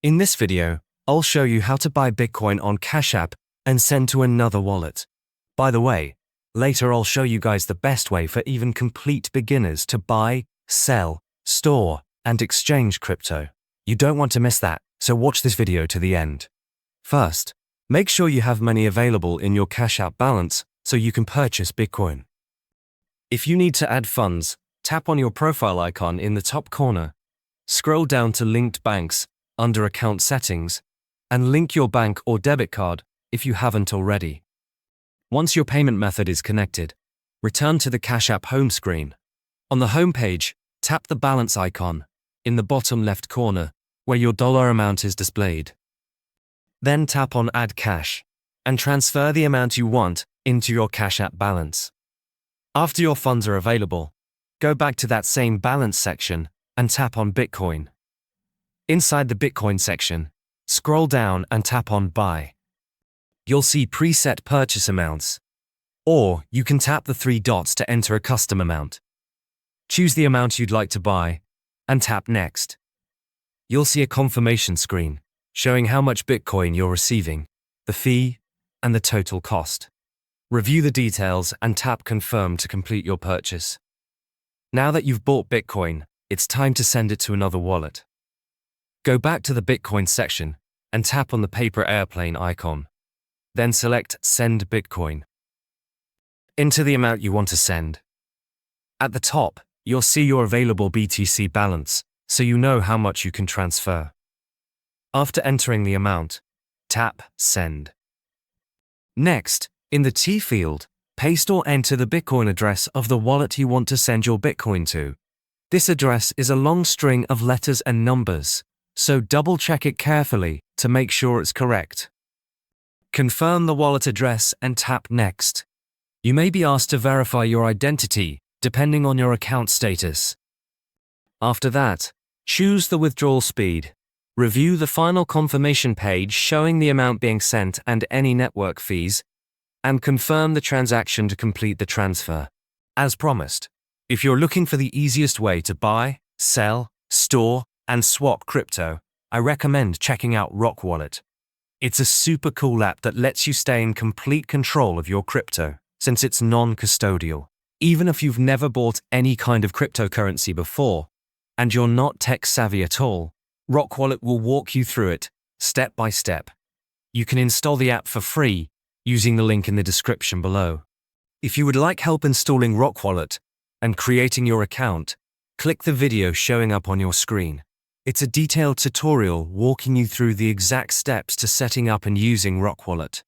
In this video, I'll show you how to buy Bitcoin on Cash App and send to another wallet. By the way, later I'll show you guys the best way for even complete beginners to buy, sell, store, and exchange crypto. You don't want to miss that, so watch this video to the end. First, make sure you have money available in your Cash App balance so you can purchase Bitcoin. If you need to add funds, tap on your profile icon in the top corner, scroll down to Linked Banks under Account Settings, and link your bank or debit card if you haven't already. Once your payment method is connected, return to the Cash App home screen. On the home page, tap the balance icon in the bottom left corner where your dollar amount is displayed. Then tap on Add Cash and transfer the amount you want into your Cash App balance. After your funds are available, go back to that same balance section and tap on Bitcoin. Inside the Bitcoin section, scroll down and tap on Buy. You'll see preset purchase amounts, or you can tap the three dots to enter a custom amount. Choose the amount you'd like to buy and tap Next. You'll see a confirmation screen showing how much Bitcoin you're receiving, the fee, and the total cost. Review the details and tap Confirm to complete your purchase. Now that you've bought Bitcoin, it's time to send it to another wallet. Go back to the Bitcoin section and tap on the paper airplane icon. Then select Send Bitcoin. Enter the amount you want to send. At the top, you'll see your available BTC balance, so you know how much you can transfer. After entering the amount, tap Send. Next, in the T field, paste or enter the Bitcoin address of the wallet you want to send your Bitcoin to. This address is a long string of letters and numbers, so double-check it carefully to make sure it's correct. Confirm the wallet address and tap Next. You may be asked to verify your identity, depending on your account status. After that, choose the withdrawal speed. Review the final confirmation page showing the amount being sent and any network fees, and confirm the transaction to complete the transfer. As promised, if you're looking for the easiest way to buy, sell, store, and swap crypto, I recommend checking out Rock Wallet. It's a super cool app that lets you stay in complete control of your crypto, since it's non-custodial. Even if you've never bought any kind of cryptocurrency before, and you're not tech-savvy at all, Rock Wallet will walk you through it, step by step. You can install the app for free, using the link in the description below. If you would like help installing Rock Wallet and creating your account, click the video showing up on your screen. It's a detailed tutorial walking you through the exact steps to setting up and using Rock Wallet.